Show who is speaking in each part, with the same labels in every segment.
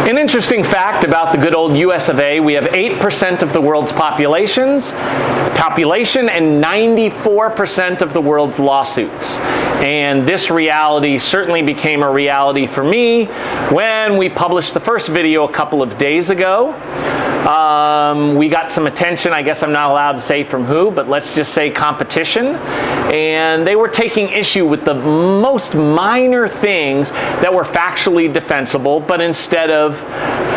Speaker 1: An interesting fact about the good old US of A, we have 8% of the world's population and 94% of the world's lawsuits. And this reality certainly became a reality for me when we published the first video a couple of days ago. We got some attention, I guess I'm not allowed to say from who, but let's just say competition. And they were taking issue with the most minor things that were factually defensible, but instead of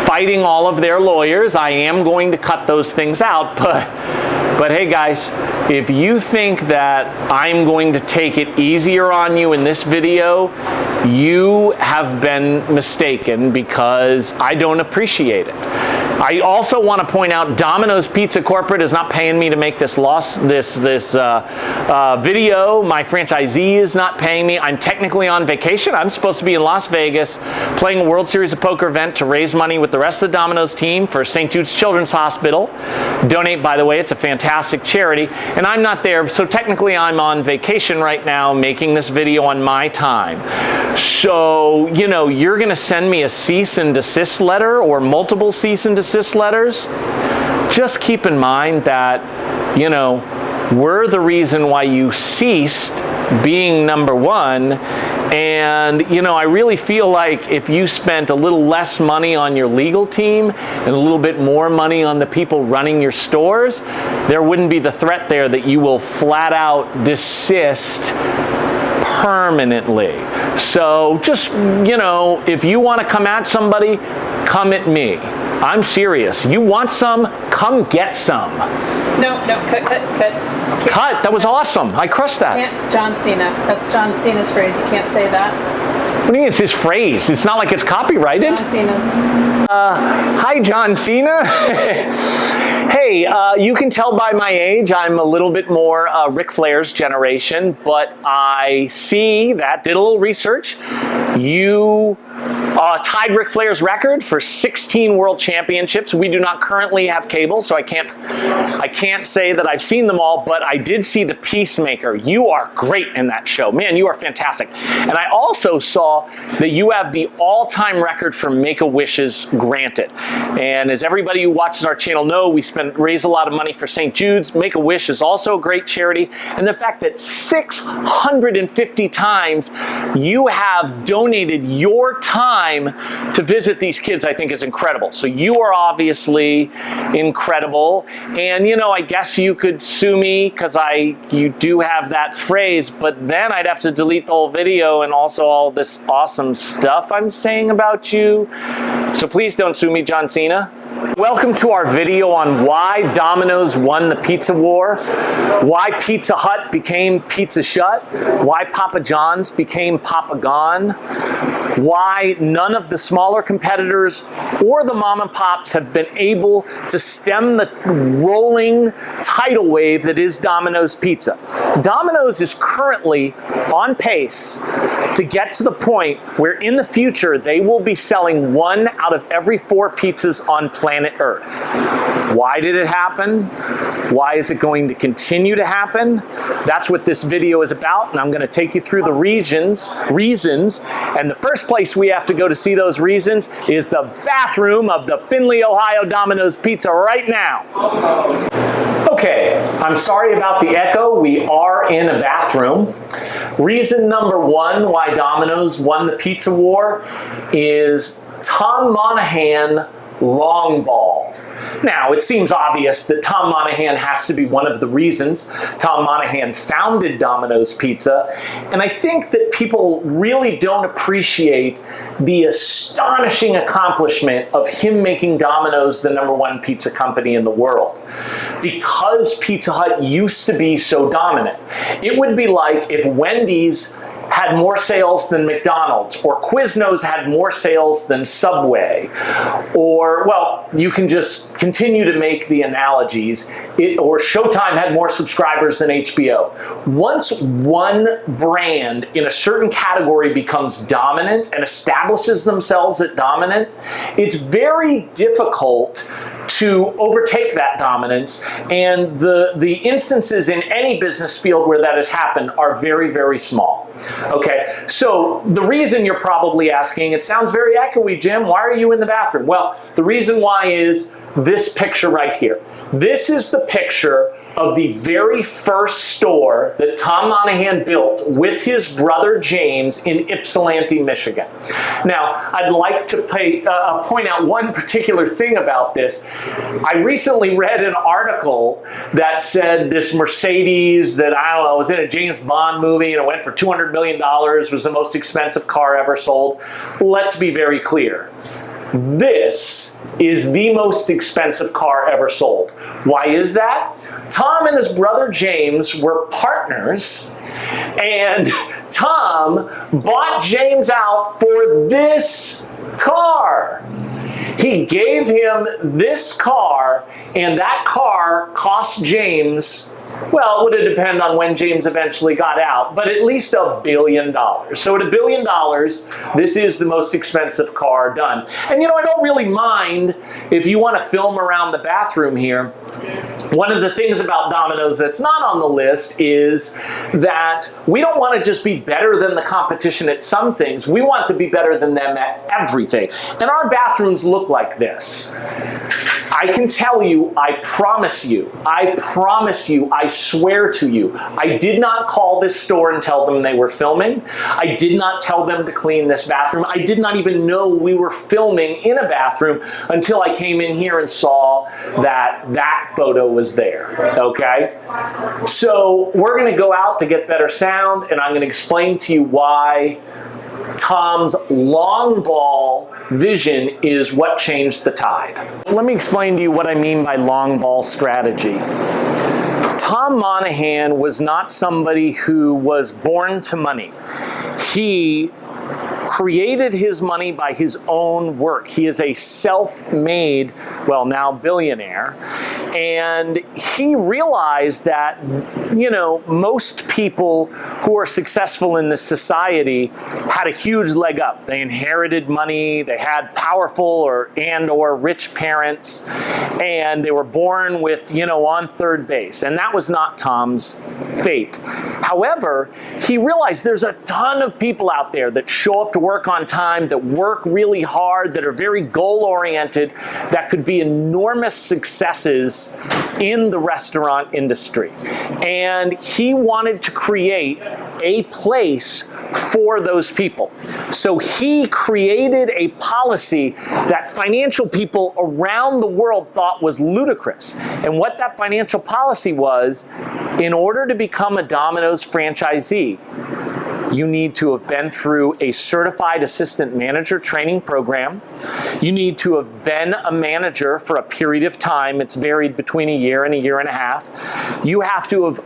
Speaker 1: fighting all of their lawyers, I am going to cut those things out. But hey guys, if you think that I'm going to take it easier on you in this video, you have been mistaken because I don't appreciate it. I also want to point out Domino's Pizza Corporate is not paying me to make this video. My franchisee is not paying me. I'm technically on vacation. I'm supposed to be in Las Vegas playing a World Series of Poker event to raise money with the rest of the Domino's team for St. Jude's Children's Hospital. Donate, by the way, it's a fantastic charity. And I'm not there, so technically I'm on vacation right now making this video on my time. So, you know, you're going to send me a cease and desist letter or multiple cease and desist letters. Just keep in mind that, you know, we're the reason why you ceased being number one. And, you know, I really feel like if you spent a little less money on your legal team and a little bit more money on the people running your stores, there wouldn't be the threat there that you will flat out desist permanently. So just, you know, if you want to come at somebody, come at me. I'm serious. You want some? Come get some.
Speaker 2: No, cut.
Speaker 1: Cut? That was awesome. I crushed that.
Speaker 2: John Cena. That's John Cena's phrase. You can't say that.
Speaker 1: What do you mean it's his phrase? It's not like it's copyrighted.
Speaker 2: John Cena's.
Speaker 1: Hi, John Cena. Hey, you can tell by my age I'm a little bit more Ric Flair's generation, but I see that, did a little research. You tied Ric Flair's record for 16 world championships. We do not currently have cable, so I can't say that I've seen them all, but I did see The Peacemaker. You are great in that show. Man, you are fantastic. And I also saw that you have the all-time record for Make-A-Wishes granted. And as everybody who watches our channel know, we raise a lot of money for St. Jude's. Make-A-Wish is also a great charity. And the fact that 650 times you have donated your time to visit these kids, I think is incredible. So you are obviously incredible. And, you know, I guess you could sue me because you do have that phrase, but then I'd have to delete the whole video and also all this awesome stuff I'm saying about you. So please don't sue me, John Cena. Welcome to our video on why Domino's won the pizza war, why Pizza Hut became Pizza Shut, why Papa John's became Papa Gone, why none of the smaller competitors or the mom and pops have been able to stem the rolling tidal wave that is Domino's Pizza. Domino's is currently on pace to get to the point where in the future they will be selling 1 out of every 4 pizzas on planet Earth. Why did it happen? Why is it going to continue to happen? That's what this video is about, and I'm going to take you through the reasons. And the first place we have to go to see those reasons is the bathroom of the Findlay, Ohio Domino's Pizza right now. Okay, I'm sorry about the echo. We are in a bathroom. Reason number 1 why Domino's won the pizza war is Tom Monahan long ball. Now, it seems obvious that Tom Monahan has to be one of the reasons Tom Monahan founded Domino's Pizza, and I think that people really don't appreciate the astonishing accomplishment of him making Domino's the #1 pizza company in the world. Because Pizza Hut used to be so dominant. It would be like if Wendy's had more sales than McDonald's, or Quiznos had more sales than Subway, or, well, you can just continue to make the analogies, or Showtime had more subscribers than HBO. Once one brand in a certain category becomes dominant and establishes themselves as dominant, it's very difficult to overtake that dominance, and the instances in any business field where that has happened are very, very small. Okay, so the reason you're probably asking, it sounds very echoey, Jim, why are you in the bathroom? Well, the reason why is this picture right here. This is the picture of the very first store that Tom Monahan built with his brother James in Ypsilanti, Michigan. Now, I'd like to point out one particular thing about this. I recently read an article that said this Mercedes that, I don't know, was in a James Bond movie and it went for $200 million, was the most expensive car ever sold. Let's be very clear. This is the most expensive car ever sold. Why is that? Tom and his brother James were partners, and Tom bought James out for this car. He gave him this car, and that car cost James, well, it would have depended on when James eventually got out, but at least $1 billion. So at $1 billion, this is the most expensive car done. And you know, I don't really mind if you want to film around the bathroom here. One of the things about Domino's that's not on the list is that we don't want to just be better than the competition at some things. We want to be better than them at everything. And our bathrooms look like this. I can tell you, I promise you, I swear to you, I did not call this store and tell them they were filming. I did not tell them to clean this bathroom. I did not even know we were filming in a bathroom until I came in here and saw that that photo was there, okay? So we're gonna go out to get better sound, and I'm gonna explain to you why Tom's long ball vision is what changed the tide. Let me explain to you what I mean by long ball strategy. Tom Monahan was not somebody who was born to money. He created his money by his own work. He is a self-made, well, now billionaire. And he realized that, you know, most people who are successful in this society had a huge leg up. They inherited money, they had powerful or rich parents, and they were born with, you know, on third base. And that was not Tom's fate. However, he realized there's a ton of people out there that show up to work on time, that work really hard, that are very goal-oriented, that could be enormous successes in the restaurant industry. And he wanted to create a place for those people. So he created a policy that financial people around the world thought was ludicrous. And what that financial policy was, in order to become a Domino's franchisee, you need to have been through a certified assistant manager training program. You need to have been a manager for a period of time. It's varied between a year and a half. You have to have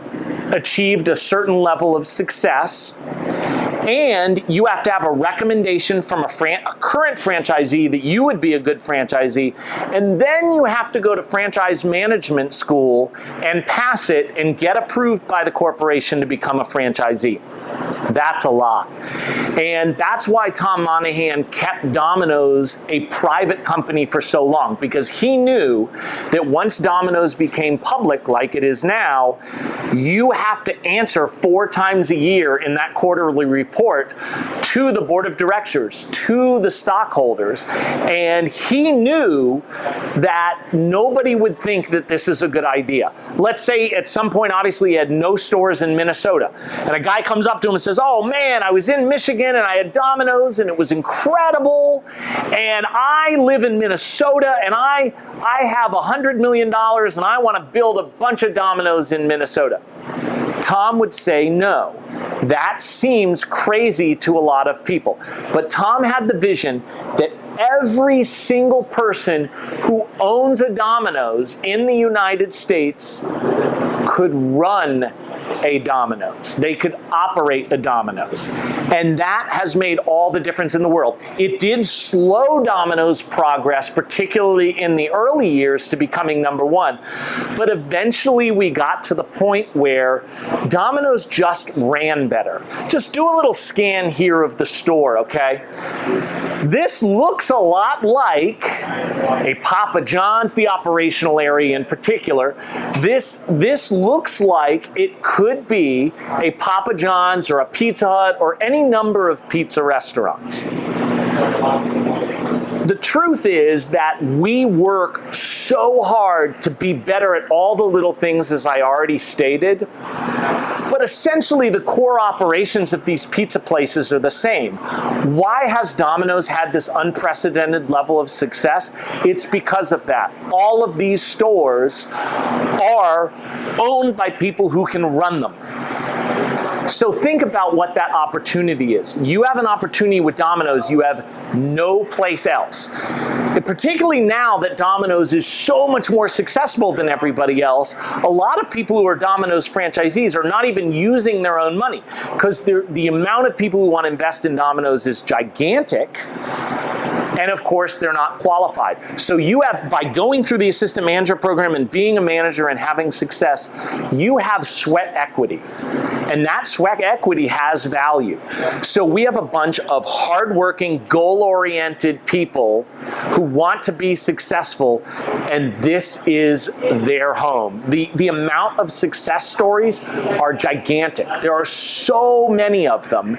Speaker 1: achieved a certain level of success. And you have to have a recommendation from a current franchisee that you would be a good franchisee. And then you have to go to franchise management school and pass it and get approved by the corporation to become a franchisee. That's a lot. And that's why Tom Monahan kept Domino's a private company for so long, because he knew that once Domino's became public like it is now, you have to answer 4 times a year in that quarterly report to the board of directors, to the stockholders. And he knew that nobody would think that this is a good idea. Let's say at some point, obviously, he had no stores in Minnesota, and a guy comes up to him and says, "Oh man, I was in Michigan and I had Domino's and it was incredible, and I live in Minnesota and I have $100 million and I want to build a bunch of Domino's in Minnesota." Tom would say no. That seems crazy to a lot of people. But Tom had the vision that every single person who owns a Domino's in the United States could run a Domino's. They could operate a Domino's. And that has made all the difference in the world. It did slow Domino's progress, particularly in the early years, to becoming number one. But eventually we got to the point where Domino's just ran better. Just do a little scan here of the store, okay? This looks a lot like a Papa John's, the operational area in particular. This looks like it could be a Papa John's or a Pizza Hut or any number of pizza restaurants. The truth is that we work so hard to be better at all the little things, as I already stated, but essentially the core operations of these pizza places are the same. Why has Domino's had this unprecedented level of success? It's because of that. All of these stores are owned by people who can run them. So think about what that opportunity is. You have an opportunity with Domino's you have no place else. And particularly now that Domino's is so much more successful than everybody else, a lot of people who are Domino's franchisees are not even using their own money because the amount of people who want to invest in Domino's is gigantic. And of course, they're not qualified. So you have, by going through the assistant manager program and being a manager and having success, you have sweat equity. And that sweat equity has value. So we have a bunch of hardworking, goal-oriented people who want to be successful, and this is their home. The amount of success stories are gigantic. There are so many of them,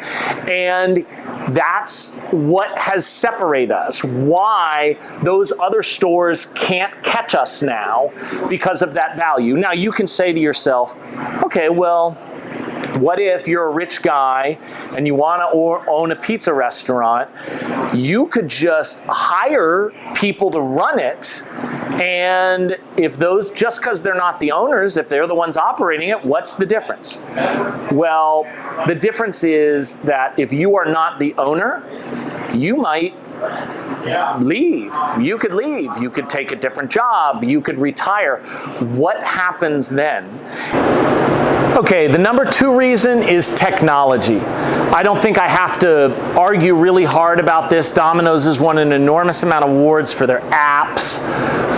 Speaker 1: and that's what has separated us. Why those other stores can't catch us now because of that value. Now you can say to yourself, okay, well, what if you're a rich guy and you want to own a pizza restaurant? You could just hire people to run it, and if those, just because they're not the owners, if they're the ones operating it, what's the difference? Well, the difference is that if you are not the owner, you might leave. You could leave. You could take a different job. You could retire. What happens then? Okay, the number 2 reason is technology. I don't think I have to argue really hard about this. Domino's has won an enormous amount of awards for their apps,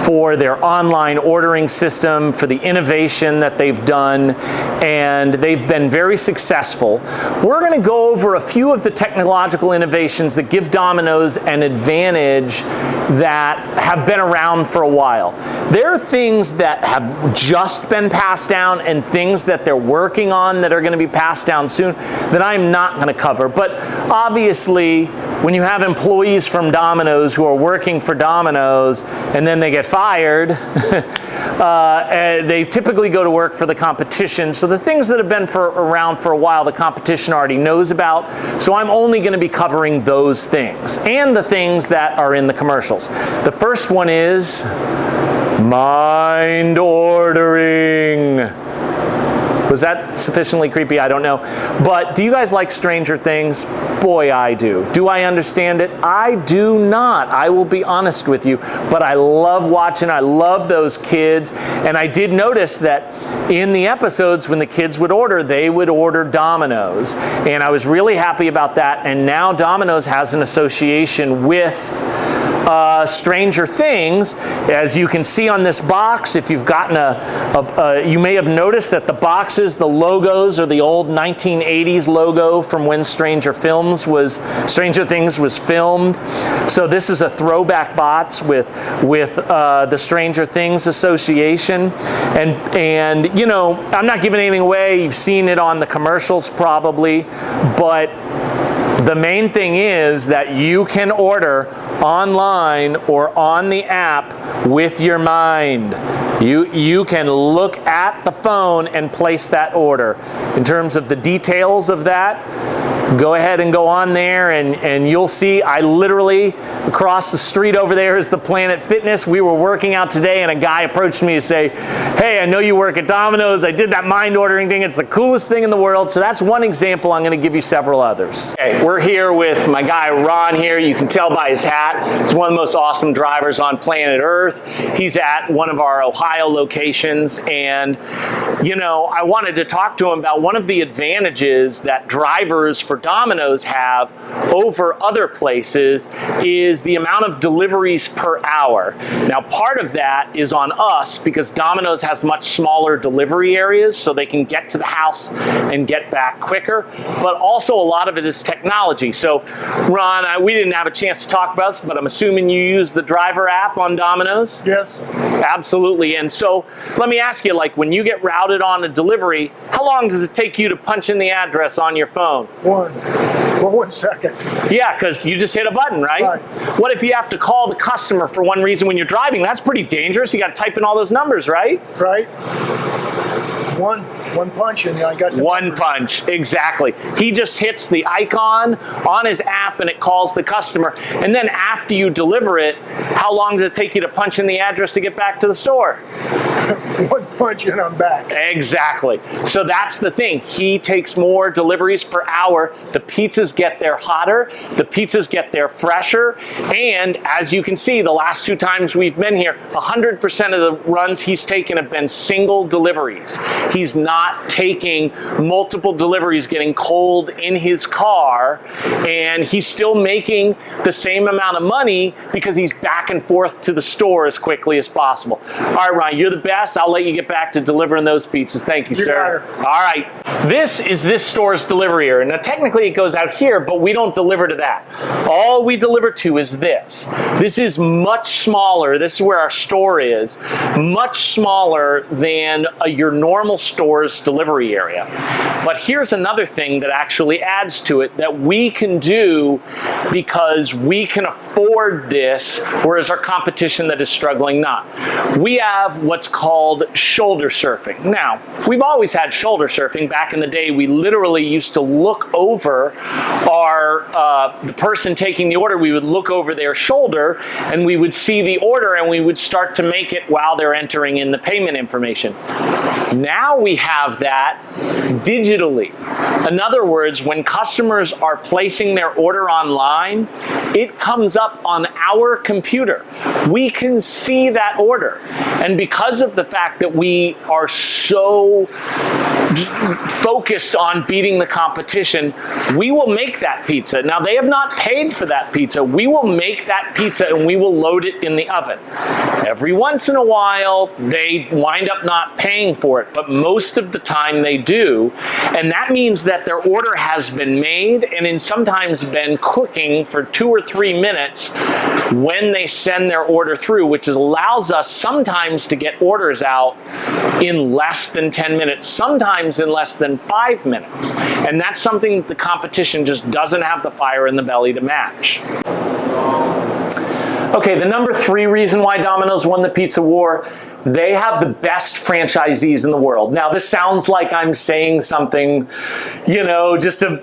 Speaker 1: for their online ordering system, for the innovation that they've done, and they've been very successful. We're going to go over a few of the technological innovations that give Domino's an advantage that have been around for a while. There are things that have just been passed down and things that they're working on that are going to be passed down soon that I'm not going to cover. But obviously, when you have employees from Domino's who are working for Domino's and then they get fired, they typically go to work for the competition. So the things that have been around for a while, the competition already knows about. So I'm only going to be covering those things and the things that are in the commercials. The first one is mind ordering. Was that sufficiently creepy? I don't know. But do you guys like Stranger Things? Boy, I do. Do I understand it? I do not. I will be honest with you. But I love watching. I love those kids. And I did notice that in the episodes when the kids would order, they would order Domino's. And I was really happy about that. And now Domino's has an association with Stranger Things. As you can see on this box, if you've gotten you may have noticed that the boxes, the logos are the old 1980s logo from when Stranger Things was filmed. So this is a throwback box with the Stranger Things Association. And you know, I'm not giving anything away. You've seen it on the commercials probably, but the main thing is that you can order online or on the app with your mind. You can look at the phone and place that order. In terms of the details of that, Go ahead and go on there, and you'll see I literally, across the street over there is the Planet Fitness. We were working out today, and a guy approached me to say, hey, I know you work at Domino's. I did that mind ordering thing. It's the coolest thing in the world. So that's one example. I'm going to give you several others. Okay, we're here with my guy Ron here. You can tell by his hat. He's one of the most awesome drivers on planet Earth. He's at one of our Ohio locations, and you know, I wanted to talk to him about one of the advantages that drivers for Domino's have over other places is the amount of deliveries per hour. Now, part of that is on us because Domino's has much smaller delivery areas, so they can get to the house and get back quicker, but also a lot of it is technology. So, Ron, we didn't have a chance to talk about this, but I'm assuming you use the driver app on Domino's?
Speaker 3: Yes.
Speaker 1: Absolutely. And so let me ask you, like when you get routed on a delivery, how long does it take you to punch in the address on your phone?
Speaker 3: 1 second.
Speaker 1: Yeah, because you just hit a button, right?
Speaker 3: Right.
Speaker 1: What if you have to call the customer for one reason when you're driving? That's pretty dangerous. You got to type in all those numbers, right?
Speaker 3: Right. One punch and I got the
Speaker 1: One
Speaker 3: numbers.
Speaker 1: punch, exactly. He just hits the icon on his app and it calls the customer. And then after you deliver it, how long does it take you to punch in the address to get back to the store?
Speaker 3: 1 punch and I'm back.
Speaker 1: Exactly. So that's the thing. He takes more deliveries per hour. The pizzas get there hotter. The pizzas get there fresher. And as you can see, the last 2 times we've been here, 100% of the runs he's taken have been single deliveries. He's not taking multiple deliveries, getting cold in his car, and he's still making the same amount of money because he's back and forth to the store as quickly as possible. All right, Ryan, you're the best. I'll let you get back to delivering those pizzas. Thank you, sir. All right. This is this store's delivery area. Now, technically, it goes out here, but we don't deliver to that. All we deliver to is this. This is much smaller. This is where our store is. Much smaller than your normal store's delivery area. But here's another thing that actually adds to it that we can do because we can afford this, whereas our competition that is struggling not. We have what's called shoulder surfing. Now, we've always had shoulder surfing. Back in the day, we literally used to look over the person taking the order. We would look over their shoulder and we would see the order and we would start to make it while they're entering in the payment information. Now we have that digitally. In other words, when customers are placing their order online, it comes up on our computer. We can see that order. And because of the fact that we are so focused on beating the competition, we will make that pizza. Now, they have not paid for that pizza. We will make that pizza and we will load it in the oven. Every once in a while, they wind up not paying for it, but most of the time they do. And that means that their order has been made and sometimes been cooking for 2 or 3 minutes when they send their order through, which allows us sometimes to get orders out in less than 10 minutes, sometimes in less than 5 minutes. And that's something that the competition just doesn't have the fire in the belly to match. Okay, the number 3 reason why Domino's won the pizza war, they have the best franchisees in the world. Now, this sounds like I'm saying something, just to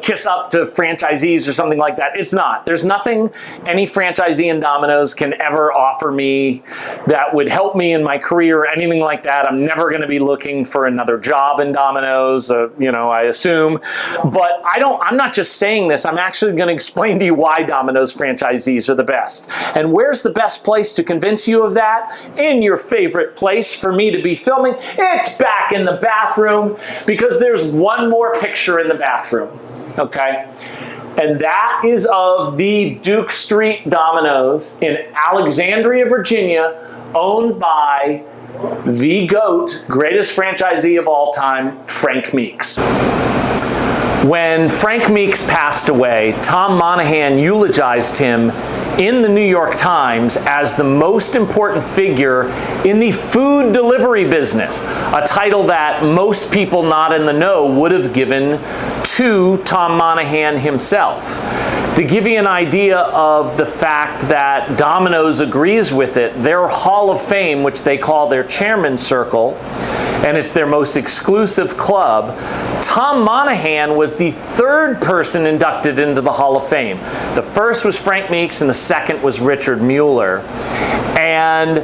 Speaker 1: kiss up to franchisees or something like that. It's not. There's nothing any franchisee in Domino's can ever offer me that would help me in my career or anything like that. I'm never going to be looking for another job in Domino's, I assume. But I'm not just saying this. I'm actually going to explain to you why Domino's franchisees are the best. And where's the best place to convince you of that? In your favorite place for me to be filming. It's back in the bathroom because there's one more picture in the bathroom, okay? And that is of the Duke Street Domino's in Alexandria, Virginia, owned by the GOAT, greatest franchisee of all time, Frank Meeks. When Frank Meeks passed away, Tom Monahan eulogized him in the New York Times as the most important figure in the food delivery business, a title that most people not in the know would have given to Tom Monahan himself. To give you an idea of the fact that Domino's agrees with it, their Hall of Fame, which they call their Chairman's Circle, and it's their most exclusive club, Tom Monahan was the third person inducted into the Hall of Fame. The first was Frank Meeks and the second was Richard Mueller. And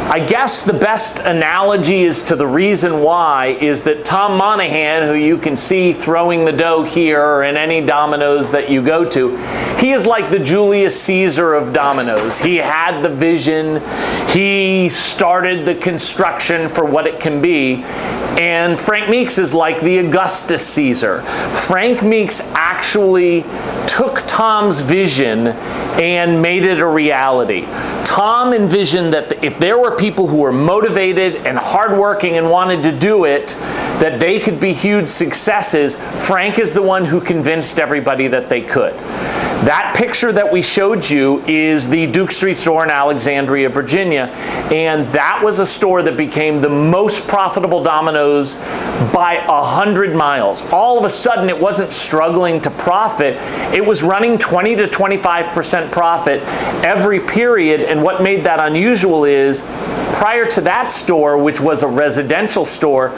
Speaker 1: I guess the best analogy is to the reason why is that Tom Monahan, who you can see throwing the dough here or in any Domino's that you go to, he is like the Julius Caesar of Domino's. He had the vision, he started the construction for what it can be, and Frank Meeks is like the Augustus Caesar. Frank Meeks actually took Tom's vision and made it a reality. Tom envisioned that if there were people who were motivated and hardworking and wanted to do it, that they could be huge successes. Frank is the one who convinced everybody that they could. That picture that we showed you is the Duke Street store in Alexandria, Virginia, and that was a store that became the most profitable Domino's by 100 miles. All of a sudden, it wasn't struggling to profit. It was running 20 to 25% profit every period, and what made that unusual is prior to that store, which was a residential store,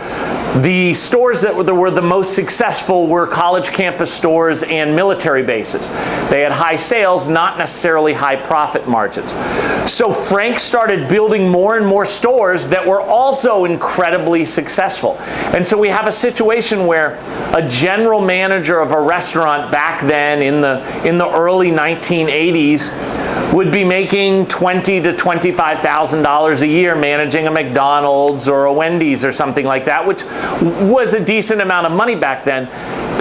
Speaker 1: the stores that were the most successful were college campus stores and military bases. They had high sales, not necessarily high profit margins. So Frank started building more and more stores that were also incredibly successful. And so we have a situation where a general manager of a restaurant back then in the early 1980s would be making $20,000 to $25,000 a year managing a McDonald's or a Wendy's or something like that, which was a decent amount of money back then.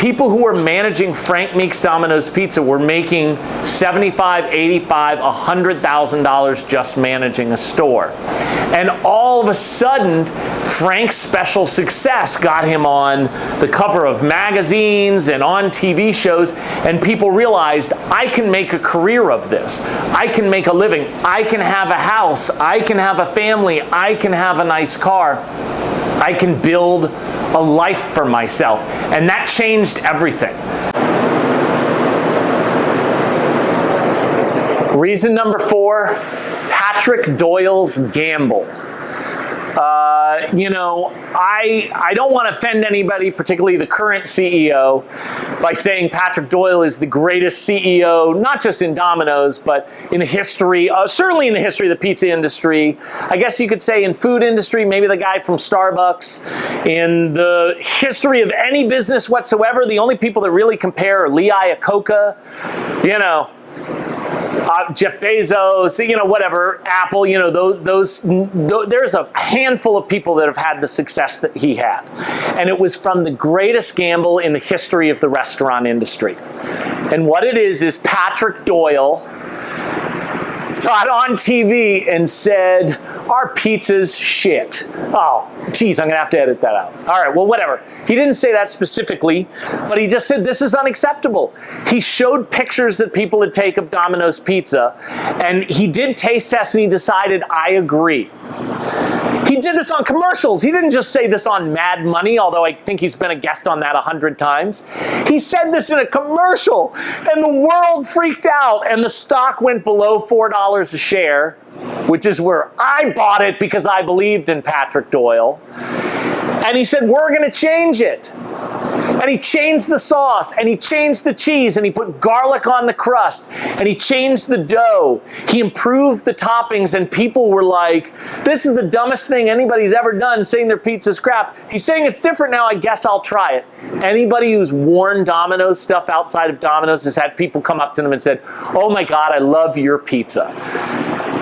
Speaker 1: People who were managing Frank Meeks Domino's Pizza were making $75,000, $85,000, $100,000 just managing a store. And all of a sudden, Frank's special success got him on the cover of magazines and on TV shows, and people realized, I can make a career of this. I can make a living. I can have a house. I can have a family. I can have a nice car. I can build a life for myself. And that changed everything. Reason number 4, Patrick Doyle's gamble. I don't want to offend anybody, particularly the current CEO, by saying Patrick Doyle is the greatest CEO, not just in Domino's, but in the history, certainly in the history of the pizza industry. I guess you could say in food industry, maybe the guy from Starbucks. In the history of any business whatsoever, the only people that really compare are Lee Iacocca, Jeff Bezos, whatever, Apple, there's a handful of people that have had the success that he had. And it was from the greatest gamble in the history of the restaurant industry. And what it is Patrick Doyle got on TV and said, our pizza's shit. Oh, geez, I'm gonna have to edit that out. All right, well, whatever. He didn't say that specifically, but he just said, this is unacceptable. He showed pictures that people would take of Domino's Pizza, and he did taste tests, and he decided, I agree. He did this on commercials. He didn't just say this on Mad Money, although I think he's been a guest on that 100 times. He said this in a commercial, and the world freaked out, and the stock went below $4 a share, which is where I bought it because I believed in Patrick Doyle. And he said, we're going to change it. And he changed the sauce, and he changed the cheese, and he put garlic on the crust, and he changed the dough. He improved the toppings, and people were like, this is the dumbest thing anybody's ever done, saying their pizza's crap. He's saying it's different now, I guess I'll try it. Anybody who's worn Domino's stuff outside of Domino's has had people come up to them and said, oh my God, I love your pizza.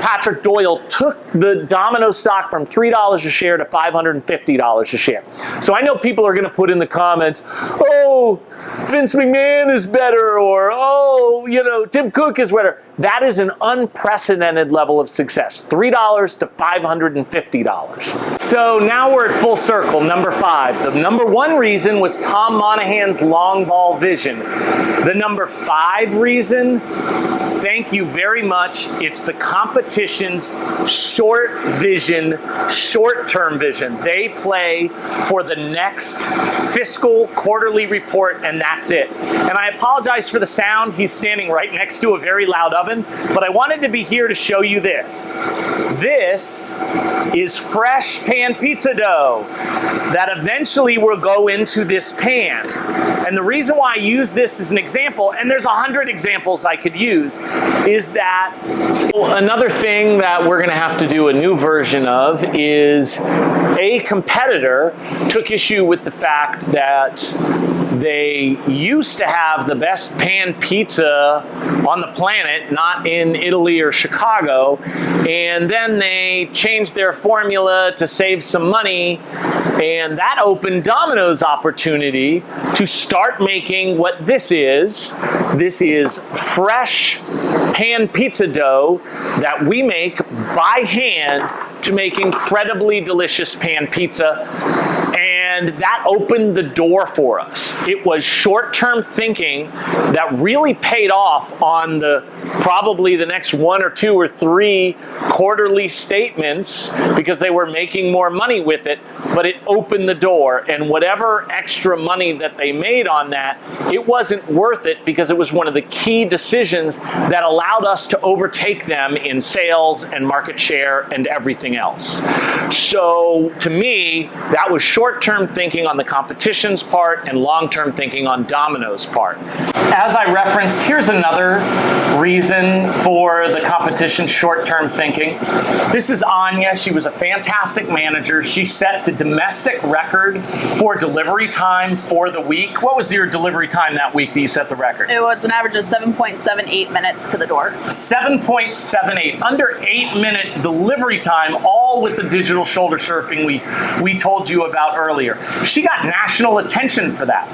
Speaker 1: Patrick Doyle took the Domino stock from $3 a share to $550 a share. So I know people are going to put in the comments, oh, Vince McMahon is better, or, oh, you know, Tim Cook is better. That is an unprecedented level of success, $3 to $550. So now we're at full circle, number 5. The number 1 reason was Tom Monahan's long ball vision. The number 5 reason, thank you very much, it's the competition's short vision, short-term vision. They play for the next fiscal quarterly report, and that's it. And I apologize for the sound. He's standing right next to a very loud oven, but I wanted to be here to show you this. This is fresh pan pizza dough that eventually will go into this pan. And the reason why I use this as an example, and there's 100 examples I could use, is that another thing that we're going to have to do a new version of is a competitor took issue with the fact that they used to have the best pan pizza on the planet, not in Italy or Chicago, and then they changed their formula to save some money, and that opened Domino's opportunity to start making what this is. This is fresh pan pizza dough that we make by hand to make incredibly delicious pan pizza. And that opened the door for us. It was short-term thinking that really paid off on probably the next 1 or 2 or 3 quarterly statements because they were making more money with it, but it opened the door. And whatever extra money that they made on that, it wasn't worth it because it was one of the key decisions that allowed us to overtake them in sales and market share and everything else. So to me, that was short-term thinking on the competition's part and long-term thinking on Domino's part. As I referenced, here's another reason for the competition's short-term thinking. This is Anya. She was a fantastic manager. She set the domestic record for delivery time for the week. What was your delivery time that week that you set the record?
Speaker 4: It was an average of 7.78 minutes to the door.
Speaker 1: 7.78, under 8-minute delivery time, all with the digital shoulder surfing we told you about earlier. She got national attention for that.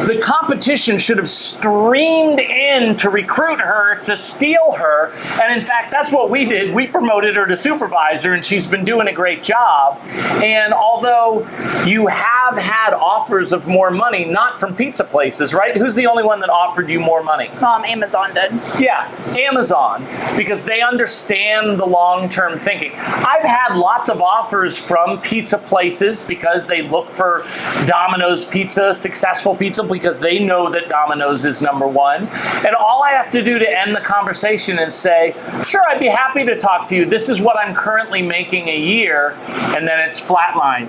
Speaker 1: The competition should have streamed in to recruit her, to steal her, and in fact, that's what we did. We promoted her to supervisor, and she's been doing a great job. And although you have had offers of more money, not from pizza places, right? Who's the only one that offered you more money?
Speaker 4: Amazon did.
Speaker 1: Yeah, Amazon, because they understand the long-term thinking. I've had lots of offers from pizza places because they look for Domino's pizza, successful pizza, because they know that Domino's is number 1. And all I have to do to end the conversation is say, sure, I'd be happy to talk to you. This is what I'm currently making a year. And then it's flatline.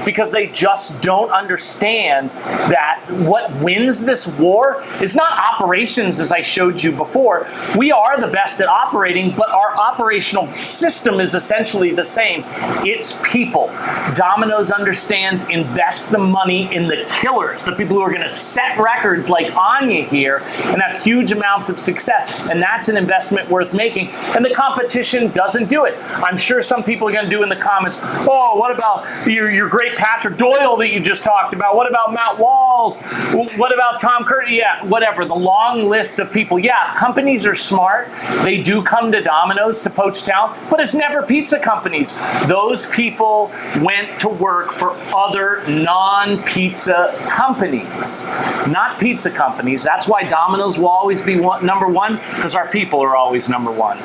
Speaker 1: Because they just don't understand that what wins this war is not operations, as I showed you before. We are the best at operating, but our operational system is essentially the same. It's people. Domino's understands invest the money in the killers, the people who are going to set records like Anya here and have huge amounts of success. And that's an investment worth making. And the competition doesn't do it. I'm sure some people are going to do in the comments, oh, what about your great Patrick Doyle that you just talked about? What about Matt Walls? What about Tom Curry? Yeah, whatever. The long list of people. Yeah, companies are smart. They do come to Domino's to poach talent, but it's never pizza companies. Those people went to work for other non-pizza companies, not pizza companies. That's why Domino's will always be number 1, because our people are always number 1.